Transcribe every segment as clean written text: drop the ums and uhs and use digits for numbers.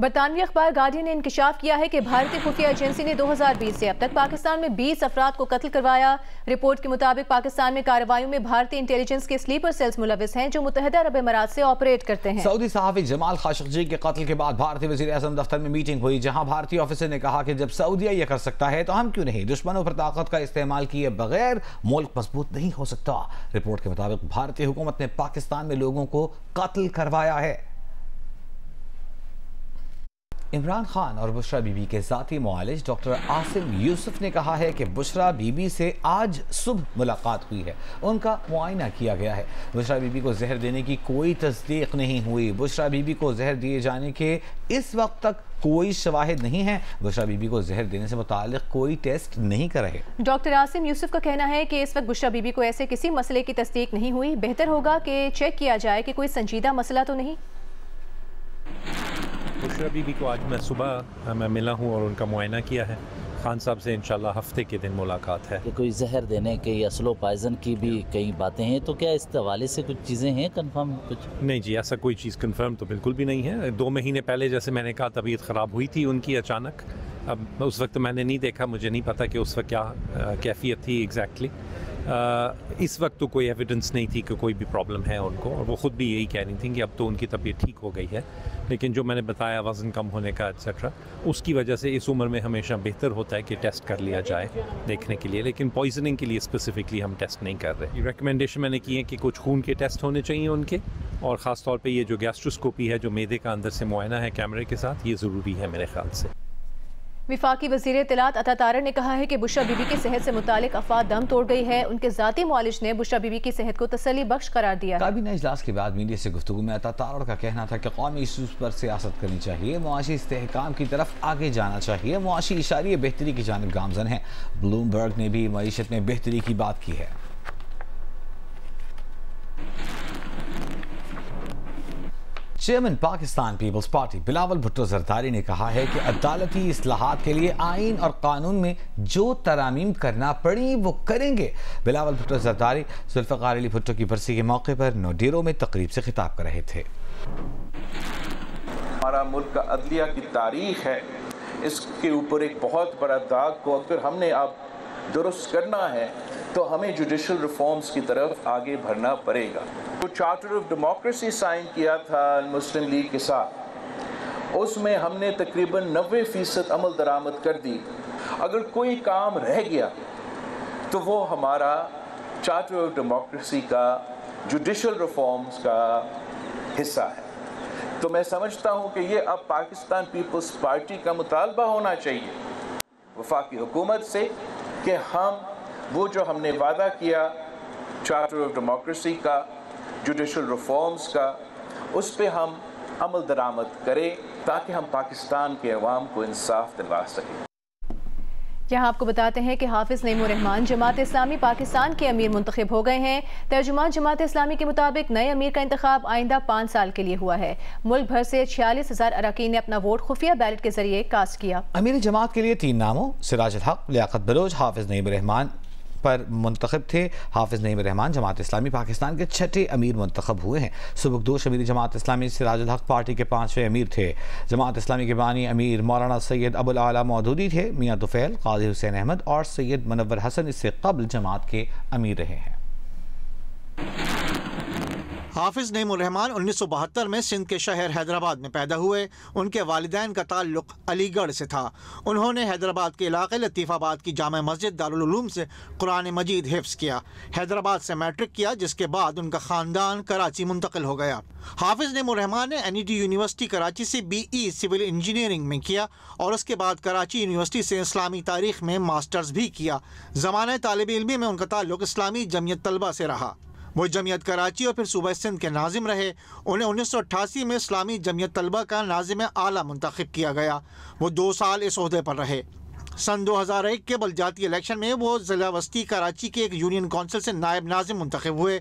برطانوی اخبار گارڈین نے انکشاف کیا ہے کہ بھارتی خفیہ ایجنسی نے 2020 سے اب تک پاکستان میں 20 افراد کو قتل کروایا۔ رپورٹ کے مطابق پاکستان میں کارروائیوں میں بھارتی انٹیلیجنس کے سلیپر سیلز ملوث ہیں جو متحدہ عرب امارات سے آپریٹ کرتے ہیں۔ سعودی صحافی جمال خاشقجی کے قتل کے بعد بھارتی وزیر اعظم دفتر میں میٹنگ ہوئی، جہاں بھارتی آفیسر نے کہا کہ جب سعودیہ یہ کر سکتا ہے تو ہم کیوں نہیں؟ دشمنوں پر طاقت کا استعمال کیے بغیر ملک مضبوط نہیں ہو سکتا۔ رپورٹ کے مطابق بھارتی حکومت نے پاکستان میں لوگوں کو قتل کروایا ہے۔ عمران خان اور بشرا بی بی کے ذاتی معالج ڈاکٹر عاصم یوسف نے کہا ہے کہ بشرا بی بی سے آج صبح ملاقات ہوئی ہے، ان کا معائنہ کیا گیا ہے۔ بشرا بی بی کو زہر دینے کی کوئی تصدیق نہیں ہوئی۔ بشرا بی بی کو زہر دیے جانے کے اس وقت تک کوئی شواہد نہیں ہیں۔ بشرا بی بی کو زہر دینے سے متعلق کوئی ٹیسٹ نہیں کر رہے۔ ڈاکٹر عاصم یوسف کا کہنا ہے کہ اس وقت بشرا بی بی کو ایسے کسی مسئلے کی تصدیق نہیں ہوئی، بہتر ہوگا کہ چیک کیا جائے کہ کوئی سنجیدہ مسئلہ تو نہیں۔ بشرا بی بی کو آج میں صبح میں ملا ہوں اور ان کا معائنہ کیا ہے۔ خان صاحب سے انشاءاللہ ہفتے کے دن ملاقات ہے۔ کہ کوئی زہر دینے کے یا سلو پائزن کی بھی کئی باتیں ہیں، تو کیا اس حوالے سے کچھ چیزیں ہیں کنفرم؟ کچھ نہیں جی، ایسا کوئی چیز کنفرم تو بالکل بھی نہیں ہے۔ 2 مہینے پہلے جیسے میں نے کہا طبیعت خراب ہوئی تھی ان کی اچانک، اب اس وقت میں نے نہیں دیکھا، مجھے نہیں پتا کہ اس وقت کیا کیفیت تھی ایگزیکٹلی۔ اس وقت تو کوئی ایویڈنس نہیں تھی کہ کوئی بھی پرابلم ہے ان کو، اور وہ خود بھی یہی کہہ رہی تھیں کہ اب تو ان کی طبیعت ٹھیک ہو گئی ہے، لیکن جو میں نے بتایا وزن کم ہونے کا ایٹسیٹرا، اس کی وجہ سے اس عمر میں ہمیشہ بہتر ہوتا ہے کہ ٹیسٹ کر لیا جائے دیکھنے کے لیے، لیکن پوائزننگ کے لیے اسپیسیفکلی ہم ٹیسٹ نہیں کر رہے۔ ریکمنڈیشن میں نے کی ہے کہ کچھ خون کے ٹیسٹ ہونے چاہیے ان کے، اور خاص طور پہ یہ جو گیسٹروسکوپی ہے جو معدے کا اندر سے معائنہ ہے کیمرے کے ساتھ، یہ ضروری ہے میرے خیال سے۔ وفاقی وزیر اطلاعات عطا طاہر نے کہا ہے کہ بشرا بی بی کی صحت سے متعلق افواہ دم توڑ گئی ہے۔ ان کے ذاتی معالج نے بشرا بی بی کی صحت کو تسلی بخش قرار دیا۔ کابینہ اجلاس کے بعد میڈیا سے گفتگو میں عطا طاہر کا کہنا تھا کہ قومی ایشوز پر سیاست کرنی چاہیے، معاشی استحکام کی طرف آگے جانا چاہیے، معاشی اشاریے بہتری کی جانب گامزن ہیں۔ بلومبرگ نے بھی معیشت میں بہتری کی بات کی ہے۔ چیئرمین پاکستان پیپلز پارٹی بلاول بھٹو زرداری نے کہا ہے کہ عدالتی اصلاحات کے لیے آئین اور قانون میں جو ترامیم کرنا پڑی وہ کریں گے۔ بلاول بھٹو زرداری ذوالفقار علی بھٹو کی برسی کے موقع پر نوڈیرو میں تقریب سے خطاب کر رہے تھے۔ ہمارا ملک کا عدلیہ کی تاریخ ہے، اس کے اوپر ایک بہت بڑا داغ کو اگر ہم نے اب درست کرنا ہے تو ہمیں جوڈیشل ریفارمز کی طرف آگے بڑھنا پڑے گا۔ جو چارٹر آف ڈیموکریسی سائن کیا تھا مسلم لیگ کے ساتھ، اس میں ہم نے تقریباً 90% عمل درآمد کر دی۔ اگر کوئی کام رہ گیا تو وہ ہمارا چارٹر آف ڈیموکریسی کا جوڈیشل ریفارمز کا حصہ ہے۔ تو میں سمجھتا ہوں کہ یہ اب پاکستان پیپلز پارٹی کا مطالبہ ہونا چاہیے وفاقی حکومت سے کہ ہم وہ جو ہم نے وعدہ کیا چارٹر آف ڈیموکریسی کا، جوڈیشل ریفارمز کا، اس پہ ہم عمل درآمد کریں تاکہ ہم پاکستان کے عوام کو انصاف دلوا سکیں۔ یہاں آپ کو بتاتے ہیں کہ حافظ نعیم الرحمان جماعت اسلامی پاکستان کے امیر منتخب ہو گئے ہیں۔ ترجمان جماعت اسلامی کے مطابق نئے امیر کا انتخاب آئندہ 5 سال کے لیے ہوا ہے۔ ملک بھر سے 46,000 اراکین نے اپنا ووٹ خفیہ بیلٹ کے ذریعے کاسٹ کیا۔ امیر جماعت کے لیے 3 ناموں سراج الحق، لیاقت بلوچ، حافظ نعیم الرحمان پر منتخب تھے۔ حافظ نعیم الرحمان جماعت اسلامی پاکستان کے 6 امیر منتخب ہوئے ہیں۔ سبکدوش امیر جماعت اسلامی سراج الحق پارٹی کے 5ویں امیر تھے۔ جماعت اسلامی کے بانی امیر مولانا سید ابو الاعلیٰ مودودی تھے۔ میاں طفیل، قاضی حسین احمد اور سید منور حسن اس سے قبل جماعت کے امیر رہے ہیں۔ حافظ نعیم الرحمان 1972 میں سندھ کے شہر حیدرآباد میں پیدا ہوئے۔ ان کے والدین کا تعلق علی گڑھ سے تھا۔ انہوں نے حیدرآباد کے علاقے لطیف آباد کی جامع مسجد دارالعلوم سے قرآن مجید حفظ کیا۔ حیدرآباد سے میٹرک کیا، جس کے بعد ان کا خاندان کراچی منتقل ہو گیا۔ حافظ نعیم الرحمان نے NET یونیورسٹی کراچی سے BE سول انجینئرنگ میں کیا اور اس کے بعد کراچی یونیورسٹی سے اسلامی تاریخ میں ماسٹرز بھی کیا۔ زمانہ طالب علمی میں ان کا تعلق اسلامی جمعیت طلبہ سے رہا۔ وہ جمعیت کراچی اور پھر صوبہ سندھ کے ناظم رہے۔ انہیں 1988 میں اسلامی جمعیت طلبہ کا ناظم اعلیٰ منتخب کیا گیا۔ وہ 2 سال اس عہدے پر رہے۔ سن 2001 کے بلدیاتی الیکشن میں وہ ضلع وسطی کراچی کے ایک یونین کونسل سے نائب ناظم منتخب ہوئے۔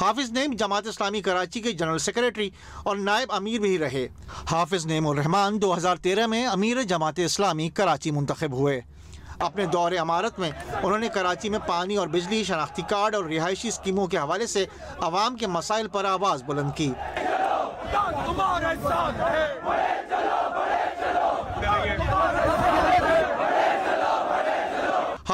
حافظ نعیم جماعت اسلامی کراچی کے جنرل سیکریٹری اور نائب امیر بھی رہے۔ حافظ نعیم الرحمان 2013 میں امیر جماعت اسلامی کراچی منتخب ہوئے۔ اپنے دور امارت میں انہوں نے کراچی میں پانی اور بجلی، شناختی کارڈ اور رہائشی اسکیموں کے حوالے سے عوام کے مسائل پر آواز بلند کی۔